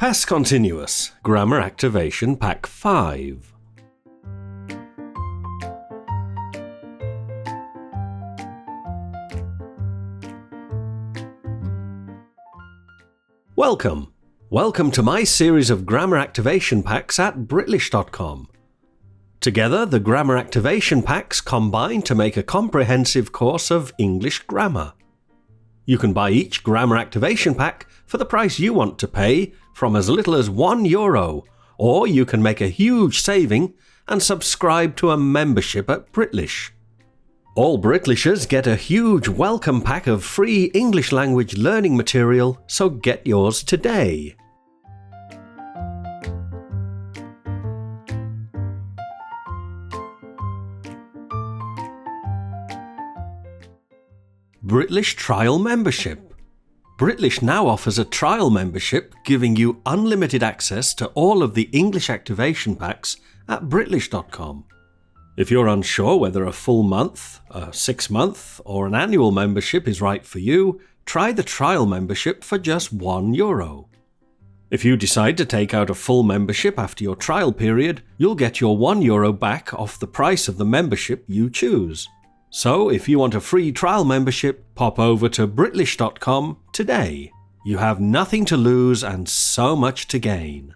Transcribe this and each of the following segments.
Past Continuous, Grammar Activation Pack 5. Welcome! Welcome to my series of grammar activation packs at Britlish.com. Together, the grammar activation packs combine to make a comprehensive course of English grammar. You can buy each grammar activation pack for the price you want to pay from as little as €1, or you can make a huge saving and subscribe to a membership at Britlish. All Britlishers get a huge welcome pack of free English language learning material, so get yours today. Britlish Trial Membership. Britlish now offers a trial membership giving you unlimited access to all of the English activation packs at Britlish.com. If you're unsure whether a full month, a 6-month, or an annual membership is right for you, try the trial membership for just €1. If you decide to take out a full membership after your trial period, you'll get your €1 back off the price of the membership you choose. So if you want a free trial membership, pop over to Britlish.com today. You have nothing to lose and so much to gain.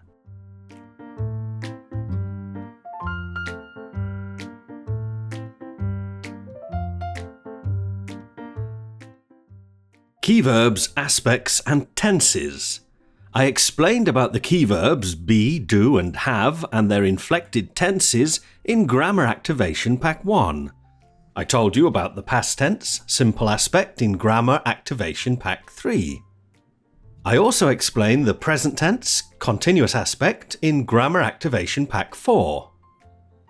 Key verbs, aspects and tenses. I explained about the key verbs be, do and have and their inflected tenses in Grammar Activation Pack 1. I told you about the past tense, simple aspect in Grammar Activation Pack 3. I also explained the present tense, continuous aspect in Grammar Activation Pack 4.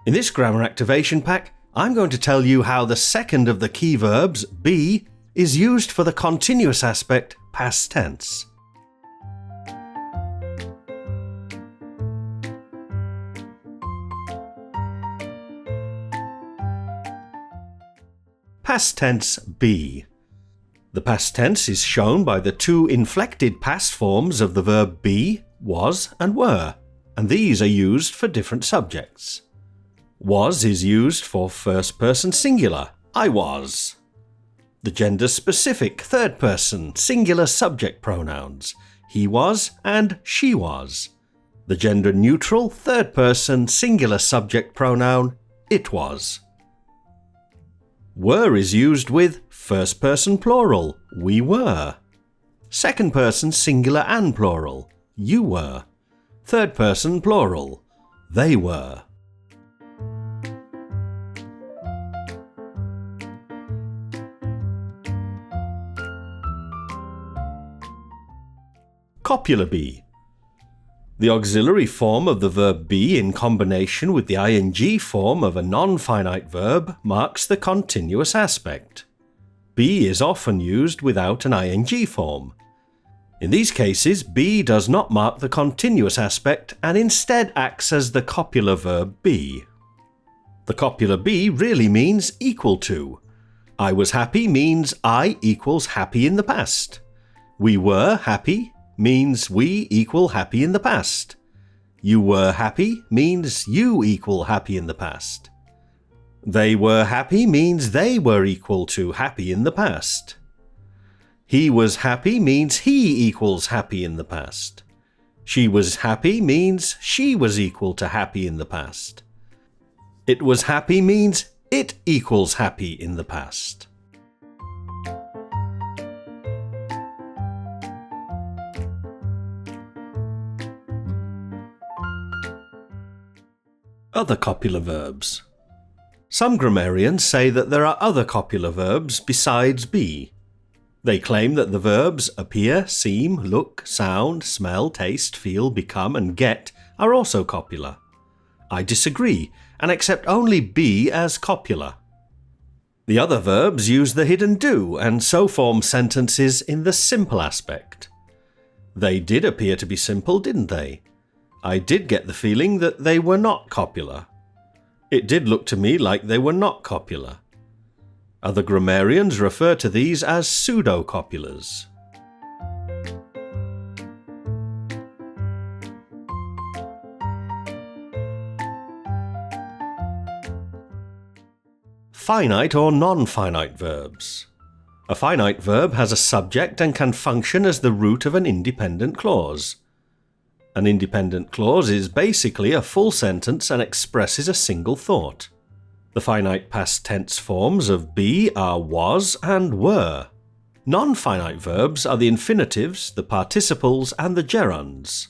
In this Grammar Activation Pack, I'm going to tell you how the second of the key verbs, be, is used for the continuous aspect, past tense. Past tense be. The past tense is shown by the two inflected past forms of the verb be, was and were, and these are used for different subjects. Was is used for first person singular, I was. The gender-specific third person singular subject pronouns, he was and she was. The gender-neutral third person singular subject pronoun, it was. Were is used with first person plural, we were. Second person singular and plural, you were. Third person plural, they were. Copular Be. The auxiliary form of the verb be in combination with the ing form of a non-finite verb marks the continuous aspect. Be is often used without an ing form. In these cases, be does not mark the continuous aspect and instead acts as the copular verb be. The copular be really means equal to. I was happy means I equals happy in the past. We were happy means we equal happy in the past. You were happy means you equal happy in the past. They were happy means they were equal to happy in the past. He was happy means he equals happy in the past. She was happy means she was equal to happy in the past. It was happy means it equals happy in the past. Other copular verbs. Some grammarians say that there are other copular verbs besides be. They claim that the verbs appear, seem, look, sound, smell, taste, feel, become and get are also copular. I disagree and accept only be as copular. The other verbs use the hidden do and so form sentences in the simple aspect. They did appear to be simple, didn't they? I did get the feeling that they were not copular. It did look to me like they were not copular. Other grammarians refer to these as pseudo-copulars. finite or non-finite verbs. A finite verb has a subject and can function as the root of an independent clause. An independent clause is basically a full sentence and expresses a single thought. The finite past tense forms of be are was and were. Non-finite verbs are the infinitives, the participles, and the gerunds.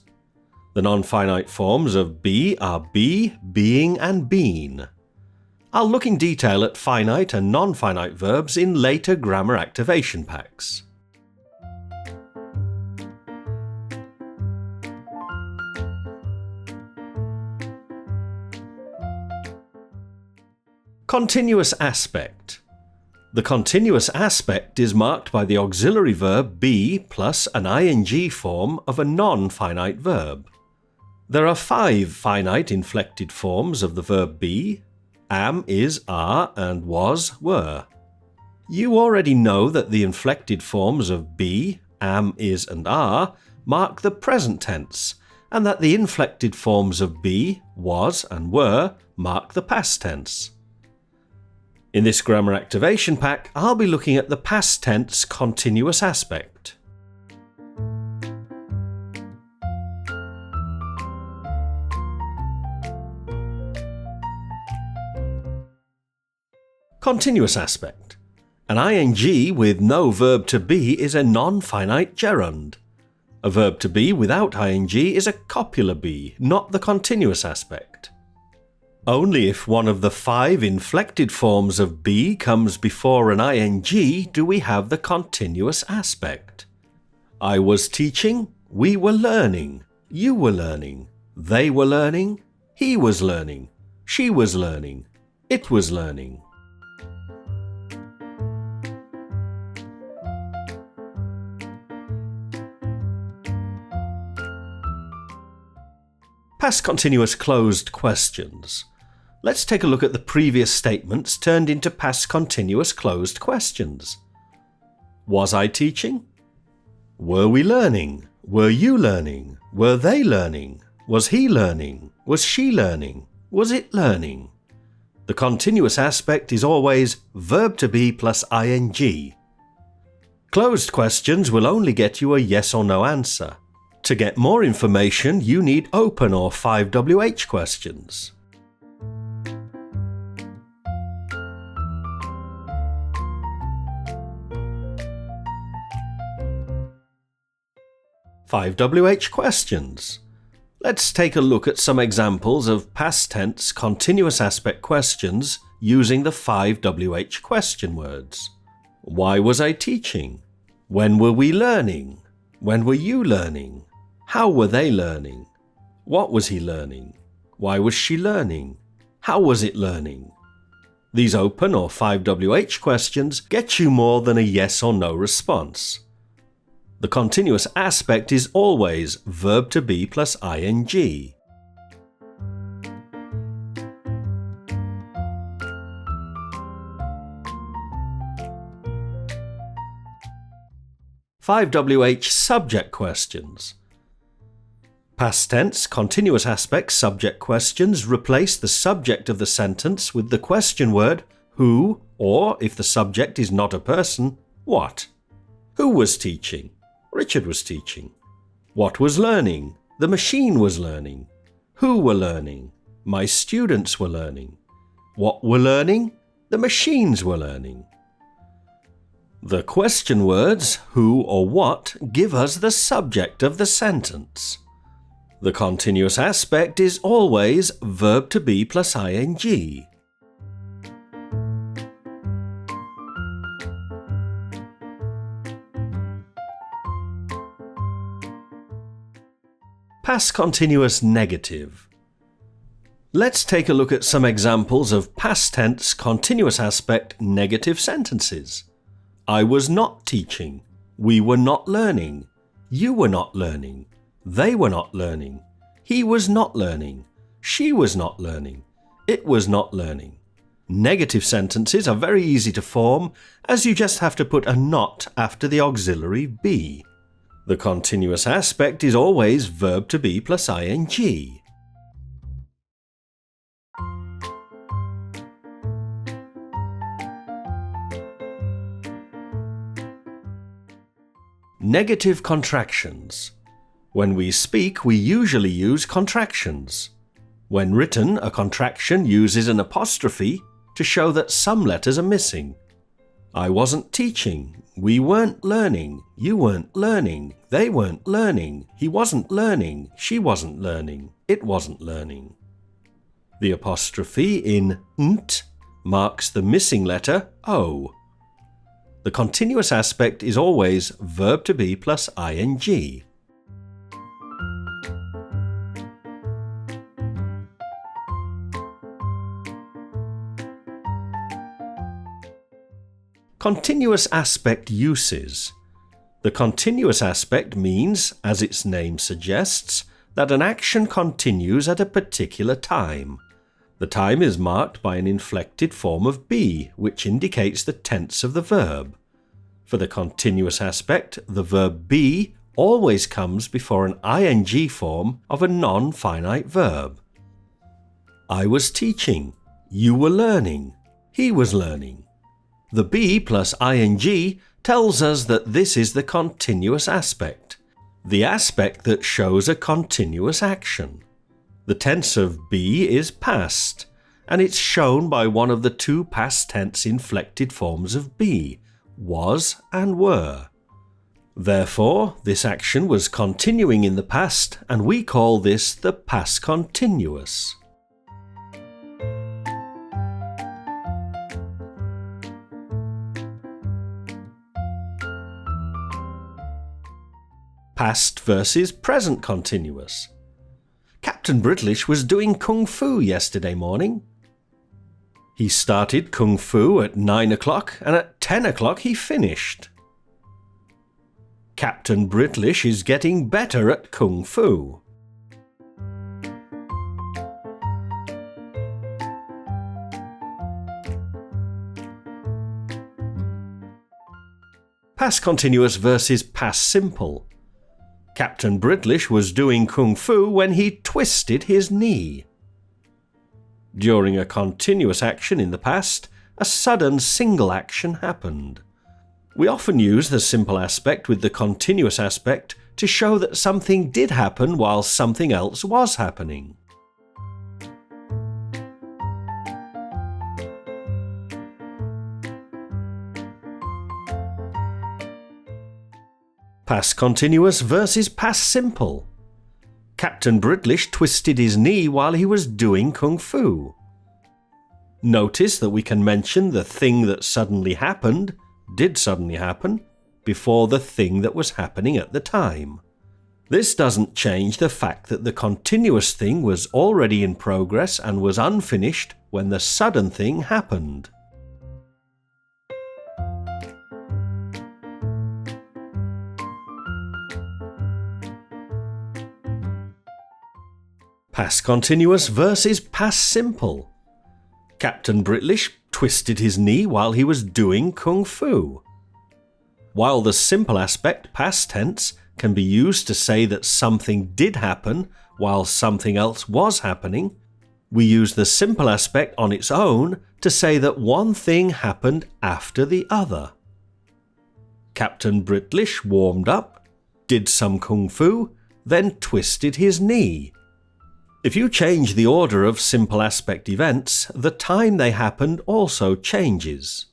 The non-finite forms of be are be, being, and been. I'll look in detail at finite and non-finite verbs in later grammar activation packs. Continuous aspect. The continuous aspect is marked by the auxiliary verb be plus an ing form of a non-finite verb. There are 5 finite inflected forms of the verb be: am, is, are, and was, were. You already know that the inflected forms of be, am, is, and are mark the present tense, and that the inflected forms of be, was, and were mark the past tense. In this grammar activation pack, I'll be looking at the past tense continuous aspect. Continuous aspect. An ing with no verb to be is a non-finite gerund. A verb to be without ing is a copular be, not the continuous aspect. Only if one of the 5 inflected forms of be comes before an ing do we have the continuous aspect. I was teaching, we were learning, you were learning, they were learning, he was learning, she was learning, it was learning. Past continuous closed questions. Let's take a look at the previous statements turned into past continuous closed questions. Was I teaching? Were we learning? Were you learning? Were they learning? Was he learning? Was she learning? Was it learning? The continuous aspect is always verb to be plus ing. Closed questions will only get you a yes or no answer. To get more information, you need open or 5WH questions. "5WH questions. Let's take a look at some examples of past tense continuous aspect questions using the 5WH question words. Why was I teaching? When were we learning? When were you learning? How were they learning? What was he learning? Why was she learning? How was it learning? These open or 5WH questions get you more than a yes or no response. The continuous aspect is always verb to be plus ing. 5WH subject questions. Past tense continuous aspect subject questions replace the subject of the sentence with the question word who, or if the subject is not a person, what. Who was teaching? Richard was teaching. What was learning? The machine was learning. Who were learning? My students were learning. What were learning? The machines were learning. The question words who or what give us the subject of the sentence. The continuous aspect is always verb to be plus ing. Past continuous negative. Let's take a look at some examples of past tense continuous aspect negative sentences. I was not teaching. We were not learning. You were not learning. They were not learning. He was not learning. She was not learning. It was not learning. Negative sentences are very easy to form, as you just have to put a not after the auxiliary be. The continuous aspect is always verb to be plus ing. Negative contractions. When we speak, we usually use contractions. When written, a contraction uses an apostrophe to show that some letters are missing. I wasn't teaching. We weren't learning. You weren't learning. They weren't learning. He wasn't learning. She wasn't learning. It wasn't learning. The apostrophe in nt marks the missing letter O. The continuous aspect is always verb to be plus ing. Continuous aspect uses. The continuous aspect means, as its name suggests, that an action continues at a particular time. The time is marked by an inflected form of be, which indicates the tense of the verb. For the continuous aspect, the verb be always comes before an ing form of a non-finite verb. I was teaching. You were learning. He was learning. The be plus ing tells us that this is the continuous aspect, the aspect that shows a continuous action. The tense of be is past, and it's shown by one of the two past tense inflected forms of be, was and were. Therefore, this action was continuing in the past, and we call this the past continuous. Past versus present continuous. Captain Britlish was doing kung fu yesterday morning. He started kung fu at 9 o'clock and at 10 o'clock he finished. Captain Britlish is getting better at kung fu. Past continuous versus past simple. Captain Britlish was doing kung fu when he twisted his knee. During a continuous action in the past, a sudden single action happened. We often use the simple aspect with the continuous aspect to show that something did happen while something else was happening. Past continuous versus past simple. Captain Britlish twisted his knee while he was doing kung fu. Notice that we can mention the thing that suddenly happened, did suddenly happen, before the thing that was happening at the time. This doesn't change the fact that the continuous thing was already in progress and was unfinished when the sudden thing happened. Past continuous versus past simple. Captain Britlish twisted his knee while he was doing kung fu. While the simple aspect, past tense, can be used to say that something did happen while something else was happening, we use the simple aspect on its own to say that one thing happened after the other. Captain Britlish warmed up, did some kung fu, then twisted his knee. If you change the order of simple aspect events, the time they happened also changes.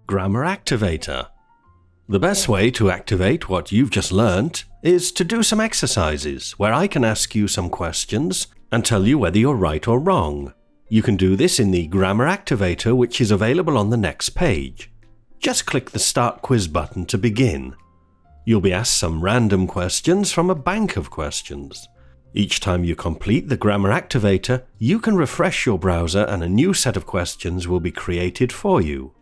Grammar Activator. The best way to activate what you've just learnt is to do some exercises where I can ask you some questions and tell you whether you're right or wrong. You can do this in the Grammar Activator, which is available on the next page. Just click the Start Quiz button to begin. You'll be asked some random questions from a bank of questions. Each time you complete the Grammar Activator, you can refresh your browser and a new set of questions will be created for you.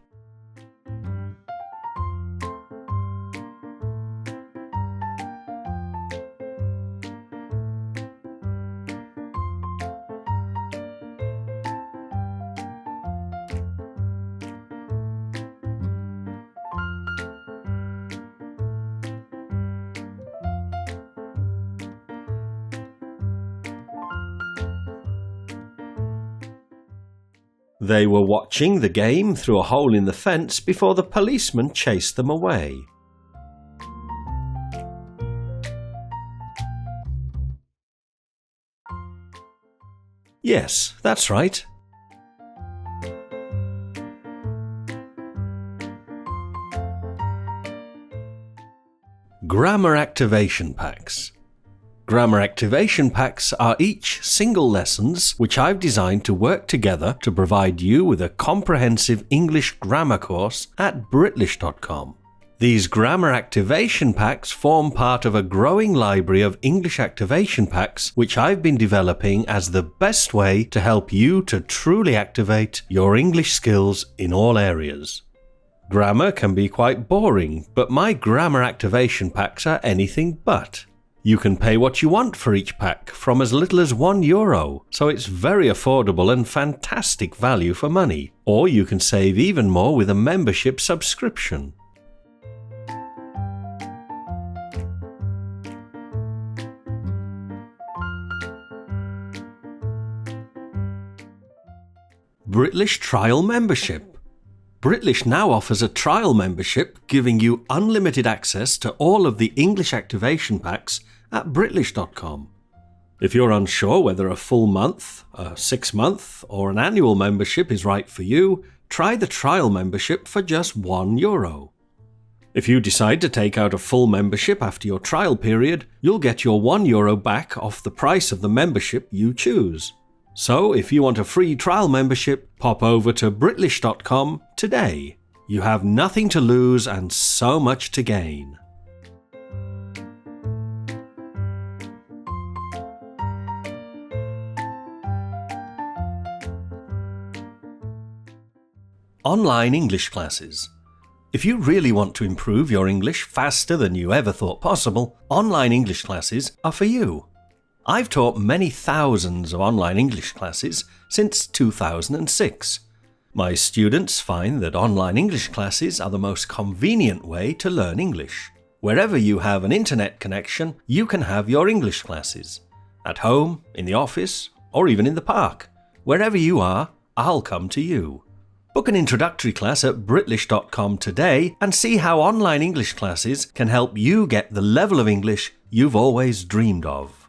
They were watching the game through a hole in the fence before the policeman chased them away. Yes, that's right. Grammar Activation Packs. Grammar Activation Packs are each single lessons which I've designed to work together to provide you with a comprehensive English grammar course at Britlish.com. These Grammar Activation Packs form part of a growing library of English activation packs which I've been developing as the best way to help you to truly activate your English skills in all areas. Grammar can be quite boring, but my Grammar Activation Packs are anything but. You can pay what you want for each pack, from as little as €1, so it's very affordable and fantastic value for money. Or you can save even more with a membership subscription. Britlish Trial Membership. Britlish now offers a trial membership giving you unlimited access to all of the English activation packs at Britlish.com. If you're unsure whether a full month, a 6-month, or an annual membership is right for you, try the trial membership for just €1. If you decide to take out a full membership after your trial period, you'll get your €1 back off the price of the membership you choose. So if you want a free trial membership, pop over to Britlish.com today. You have nothing to lose and so much to gain. Online English classes. If you really want to improve your English faster than you ever thought possible, online English classes are for you. I've taught many thousands of online English classes since 2006. My students find that online English classes are the most convenient way to learn English. Wherever you have an internet connection, you can have your English classes. At home, in the office, or even in the park. Wherever you are, I'll come to you. Book an introductory class at Britlish.com today and see how online English classes can help you get the level of English you've always dreamed of.